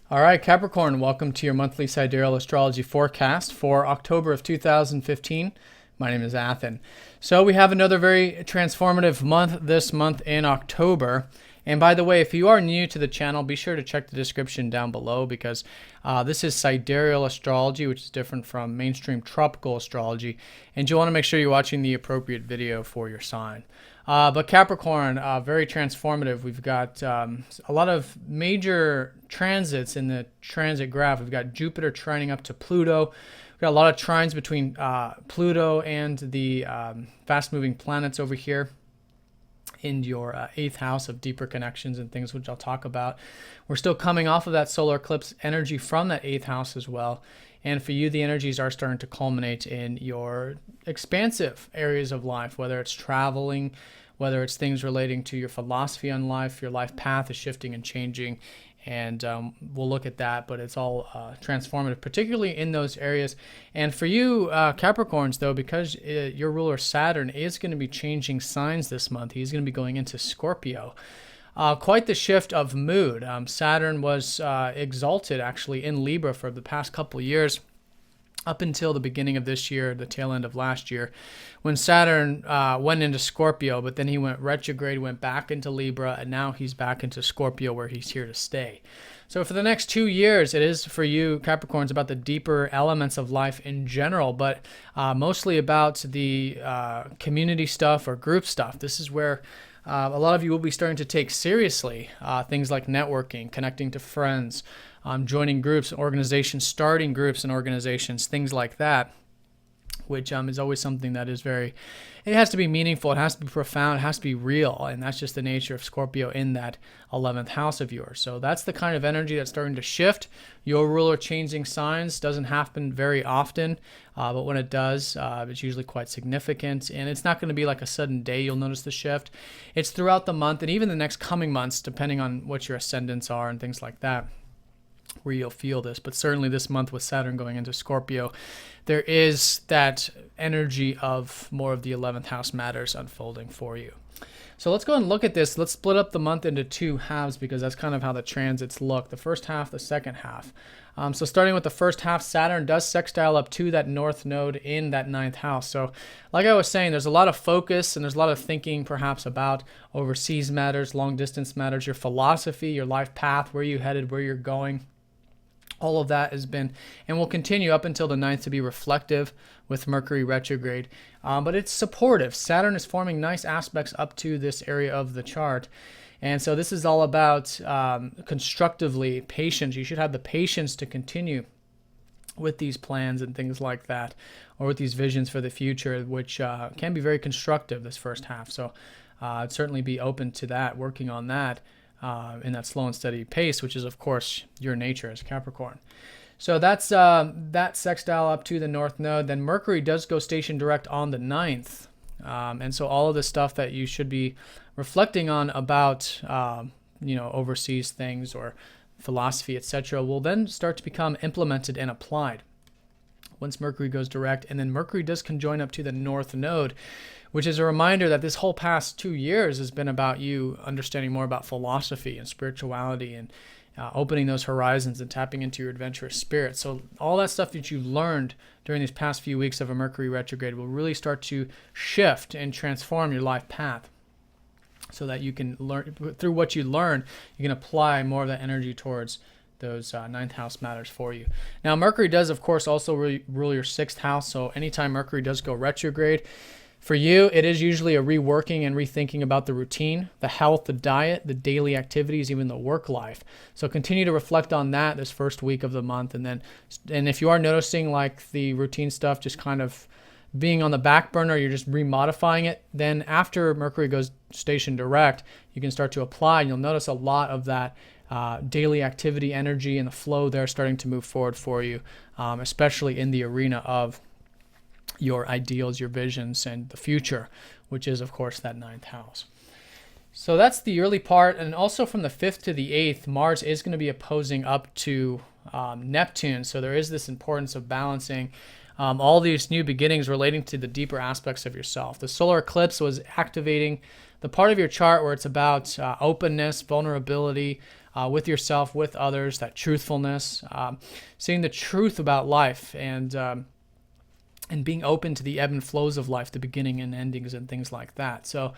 All right, Capricorn, welcome to your monthly Sidereal Astrology forecast for October of 2015. My name is Athen. So we have another very transformative month this month in October. And by the way, if you are new to the channel, be sure to check the description down below because this is Sidereal Astrology, which is different from mainstream tropical astrology. And you want to make sure you're watching the appropriate video for your sign. But Capricorn, very transformative. We've got a lot of major transits in the transit graph. We've got Jupiter trining up to Pluto. We've got a lot of trines between Pluto and the fast-moving planets over here in your eighth house of deeper connections and things, which I'll talk about. We're still coming off of that solar eclipse energy from that eighth house as well. And for you, the energies are starting to culminate in your expansive areas of life, whether it's traveling, whether it's things relating to your philosophy on life. Your life path is shifting and changing, and we'll look at that, but it's all transformative, particularly in those areas. And for you, Capricorns, though, because your ruler Saturn is going to be changing signs this month, he's going to be going into Scorpio. Quite the shift of mood. Saturn was exalted, actually, in Libra for the past couple of years, up until the beginning of this year, the tail end of last year, when Saturn went into Scorpio, but then he went retrograde, went back into Libra, and now he's back into Scorpio where he's here to stay. So for the next 2 years, it is for you, Capricorns, about the deeper elements of life in general, but mostly about the community stuff or group stuff. This is where a lot of you will be starting to take seriously things like networking, connecting to friends, joining groups, organizations, starting groups and organizations, things like that, which is always something that is it has to be meaningful, it has to be profound, it has to be real, and that's just the nature of Scorpio in that 11th house of yours. So that's the kind of energy that's starting to shift. Your ruler changing signs doesn't happen very often, but when it does, it's usually quite significant, and it's not going to be like a sudden day you'll notice the shift. It's throughout the month and even the next coming months, depending on what your ascendants are and things like that, where you'll feel this. But certainly this month with Saturn going into Scorpio, there is that energy of more of the 11th house matters unfolding for you. So let's go and look at this. Let's split up the month into two halves because that's kind of how the transits look. The first half, the second half. So starting with the first half, Saturn does sextile up to that north node in that ninth house. So like I was saying, there's a lot of focus and there's a lot of thinking perhaps about overseas matters, long distance matters, your philosophy, your life path, where you headed, where you're going. All of that has been and will continue up until the ninth to be reflective with Mercury retrograde. But it's supportive. Saturn is forming nice aspects up to this area of the chart. And so this is all about constructively patience. You should have the patience to continue with these plans and things like that, or with these visions for the future, which can be very constructive this first half. So I'd certainly be open to that, working on that. In that slow and steady pace, which is, of course, your nature as Capricorn. So that's that sextile up to the north node. Then Mercury does go station direct on the ninth. And so all of the stuff that you should be reflecting on about, overseas things or philosophy, etc., will then start to become implemented and applied once Mercury goes direct. And then Mercury does conjoin up to the north node, which is a reminder that this whole past 2 years has been about you understanding more about philosophy and spirituality and opening those horizons and tapping into your adventurous spirit. So all that stuff that you learned during these past few weeks of a Mercury retrograde will really start to shift and transform your life path so that you can learn, through what you learn, you can apply more of that energy towards those ninth house matters for you. Now, Mercury does, of course, also rule your sixth house. So anytime Mercury does go retrograde, for you, it is usually a reworking and rethinking about the routine, the health, the diet, the daily activities, even the work life. So continue to reflect on that this first week of the month. And if you are noticing like the routine stuff just kind of being on the back burner, you're just remodifying it, then after Mercury goes station direct, you can start to apply, and you'll notice a lot of that daily activity energy and the flow there starting to move forward for you, especially in the arena of your ideals, your visions, and the future, which is, of course, that ninth house. So that's the early part. And also from the 5th to the 8th, Mars is going to be opposing up to Neptune. So there is this importance of balancing all these new beginnings relating to the deeper aspects of yourself. The solar eclipse was activating the part of your chart where it's about openness, vulnerability, with yourself, with others, that truthfulness, seeing the truth about life, and being open to the ebb and flows of life, the beginning and endings and things like that. So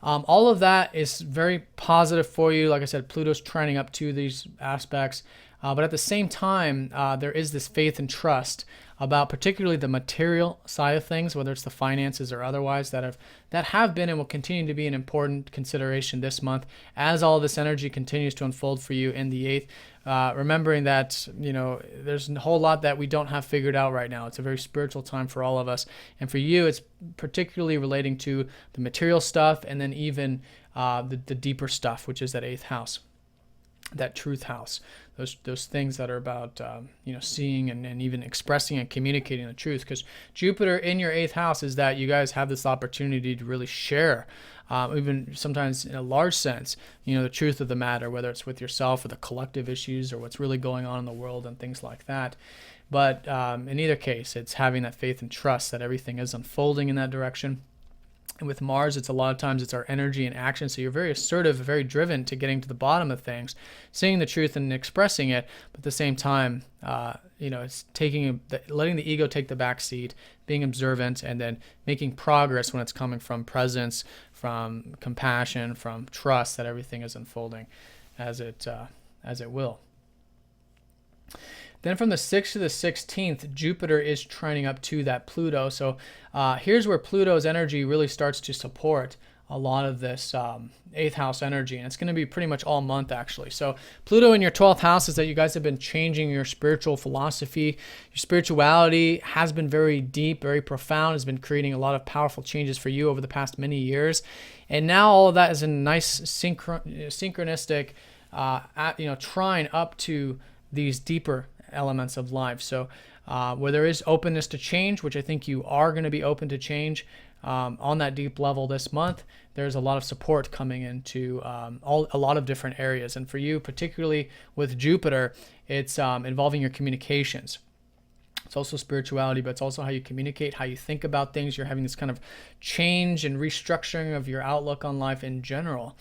all of that is very positive for you. Like I said, Pluto's trining up to these aspects. But at the same time, there is this faith and trust about particularly the material side of things, whether it's the finances or otherwise, that have been and will continue to be an important consideration this month as all this energy continues to unfold for you in the 8th. Remembering that, there's a whole lot that we don't have figured out right now. It's a very spiritual time for all of us. And for you, it's particularly relating to the material stuff, and then even the deeper stuff, which is that 8th house, that truth house. Those things that are about seeing and even expressing and communicating the truth. Because Jupiter in your 8th house is that you guys have this opportunity to really share, even sometimes in a large sense, the truth of the matter, whether it's with yourself or the collective issues or what's really going on in the world and things like that. But in either case, it's having that faith and trust that everything is unfolding in that direction. And with Mars, it's a lot of times it's our energy and action. So you're very assertive, very driven to getting to the bottom of things, seeing the truth and expressing it. But at the same time, it's letting the ego take the back seat, being observant, and then making progress when it's coming from presence, from compassion, from trust that everything is unfolding as it will. Then from the 6th to the 16th, Jupiter is trining up to that Pluto. So here's where Pluto's energy really starts to support a lot of this 8th house energy. And it's going to be pretty much all month, actually. So Pluto in your 12th house is that you guys have been changing your spiritual philosophy. Your spirituality has been very deep, very profound, has been creating a lot of powerful changes for you over the past many years. And now all of that is in a nice synchronistic trine up to these deeper elements of life. So where there is openness to change, which I think you are going to be open to change on that deep level this month, there's a lot of support coming into a lot of different areas. And for you, particularly with Jupiter, it's involving your communications. It's also spirituality, but it's also how you communicate, how you think about things. You're having this kind of change and restructuring of your outlook on life in general.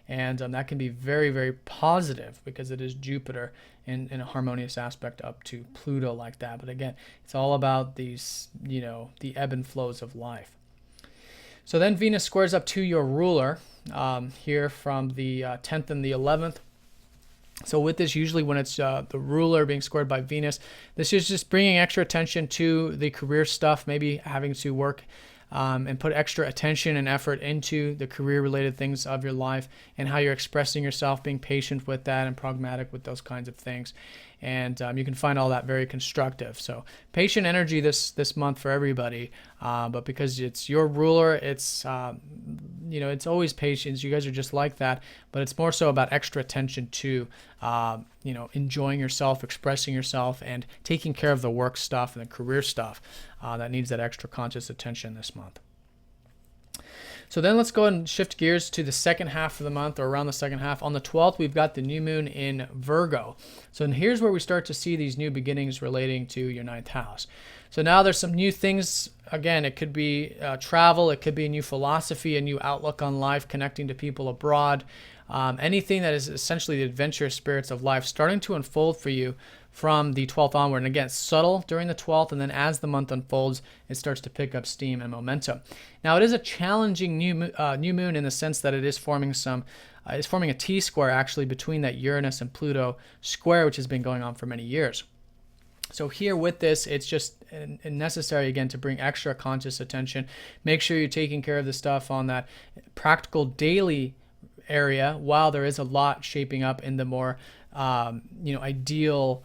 And that can be very, very positive because it is Jupiter in a harmonious aspect up to Pluto like that. But again, it's all about these, the ebb and flows of life. So then Venus squares up to your ruler here from the 10th and the 11th. So with this, usually when it's the ruler being squared by Venus, this is just bringing extra attention to the career stuff, maybe having to work and put extra attention and effort into the career-related things of your life and how you're expressing yourself, being patient with that and pragmatic with those kinds of things. And you can find all that very constructive. So patient energy this month for everybody, but because it's your ruler, it's it's always patience. You guys are just like that, but it's more so about extra attention to enjoying yourself, expressing yourself, and taking care of the work stuff and the career stuff that needs that extra conscious attention this month. So then let's go ahead and shift gears to the second half of the month, or around the second half. On the 12th, we've got the new moon in Virgo. So here's where we start to see these new beginnings relating to your 9th house. So now there's some new things. Again, it could be travel. It could be a new philosophy, a new outlook on life, connecting to people abroad. Anything that is essentially the adventurous spirits of life starting to unfold for you from the 12th onward. And again, it's subtle during the 12th, and then as the month unfolds, it starts to pick up steam and momentum. Now, it is a challenging new moon in the sense that it is forming a T-square actually between that Uranus and Pluto square, which has been going on for many years. So here with this, it's just necessary, again, to bring extra conscious attention. Make sure you're taking care of the stuff on that practical daily area while there is a lot shaping up in the more ideal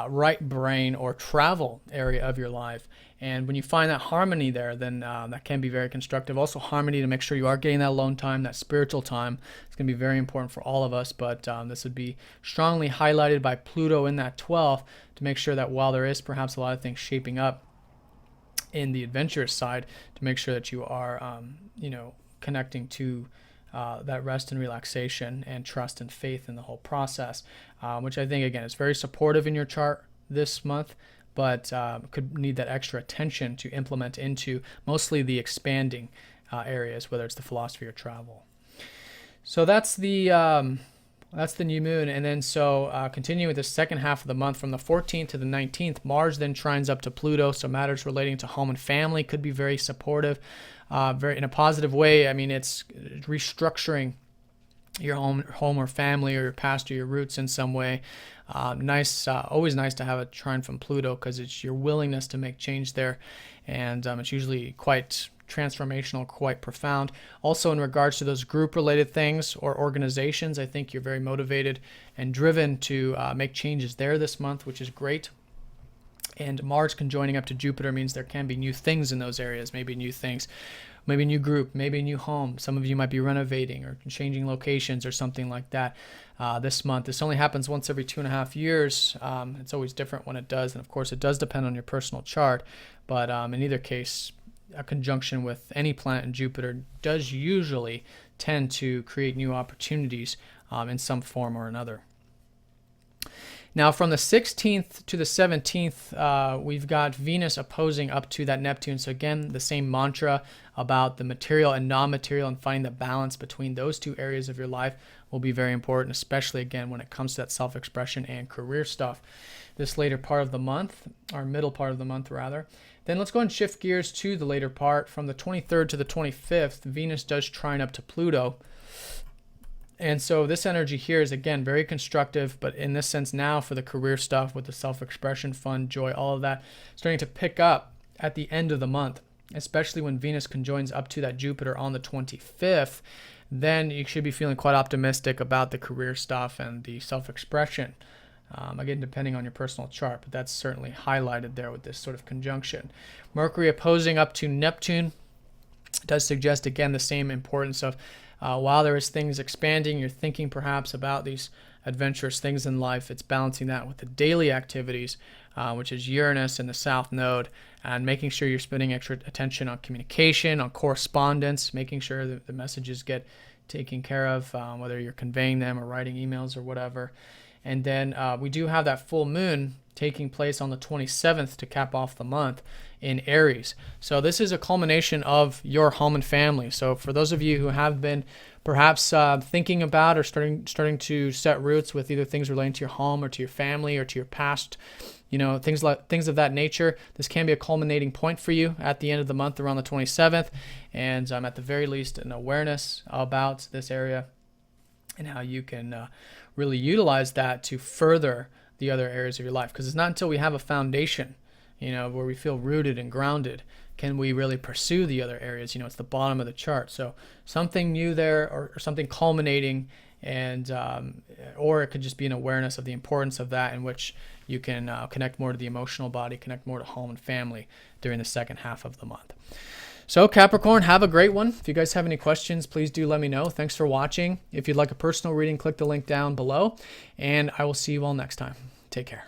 right brain or travel area of your life. And when you find that harmony there, then that can be very constructive. Also harmony to make sure you are getting that alone time, that spiritual time. It's going to be very important for all of us, but this would be strongly highlighted by Pluto in that 12th to make sure that while there is perhaps a lot of things shaping up in the adventurous side, to make sure that you are connecting to that rest and relaxation and trust and faith in the whole process, which I think, again, is very supportive in your chart this month, but could need that extra attention to implement into mostly the expanding areas, whether it's the philosophy or travel. So that's the That's the new moon. And then so continuing with the second half of the month from the 14th to the 19th, Mars then trines up to Pluto. So matters relating to home and family could be very supportive, very in a positive way. I mean, it's restructuring your home or family or your past or your roots in some way. Always nice to have a trine from Pluto because it's your willingness to make change there. And it's usually quite transformational, quite profound. Also, in regards to those group-related things or organizations, I think you're very motivated and driven to make changes there this month, which is great. And Mars conjoining up to Jupiter means there can be new things in those areas, maybe new things, maybe a new group, maybe a new home. Some of you might be renovating or changing locations or something like that this month. This only happens once every 2.5 years. It's always different when it does. And of course, it does depend on your personal chart. But in either case, a conjunction with any planet in Jupiter does usually tend to create new opportunities in some form or another. Now, from the 16th to the 17th, we've got Venus opposing up to that Neptune. So again, the same mantra about the material and non-material and finding the balance between those two areas of your life will be very important, especially again when it comes to that self-expression and career stuff. This later part of the month, or middle part of the month rather. Then let's go and shift gears to the later part. From the 23rd to the 25th, Venus does trine up to Pluto. And so this energy here is, again, very constructive, but in this sense now for the career stuff with the self-expression, fun, joy, all of that, starting to pick up at the end of the month, especially when Venus conjoins up to that Jupiter on the 25th, then you should be feeling quite optimistic about the career stuff and the self-expression. Again, depending on your personal chart, but that's certainly highlighted there with this sort of conjunction. Mercury opposing up to Neptune does suggest, again, the same importance of while there is things expanding, you're thinking perhaps about these adventurous things in life, it's balancing that with the daily activities, which is Uranus in the South Node, and making sure you're spending extra attention on communication, on correspondence, making sure that the messages get taken care of, whether you're conveying them or writing emails or whatever. And then we do have that full moon taking place on the 27th to cap off the month in Aries. So this is a culmination of your home and family. So for those of you who have been perhaps thinking about or starting to set roots with either things relating to your home or to your family or to your past, things of that nature, this can be a culminating point for you at the end of the month around the 27th. And at the very least, an awareness about this area and how you can really utilize that to further the other areas of your life. Because it's not until we have a foundation, where we feel rooted and grounded, can we really pursue the other areas. It's the bottom of the chart. So something new there or something culminating, and or it could just be an awareness of the importance of that, in which you can connect more to the emotional body, connect more to home and family during the second half of the month. So Capricorn, have a great one. If you guys have any questions, please do let me know. Thanks for watching. If you'd like a personal reading, click the link down below, and I will see you all next time. Take care.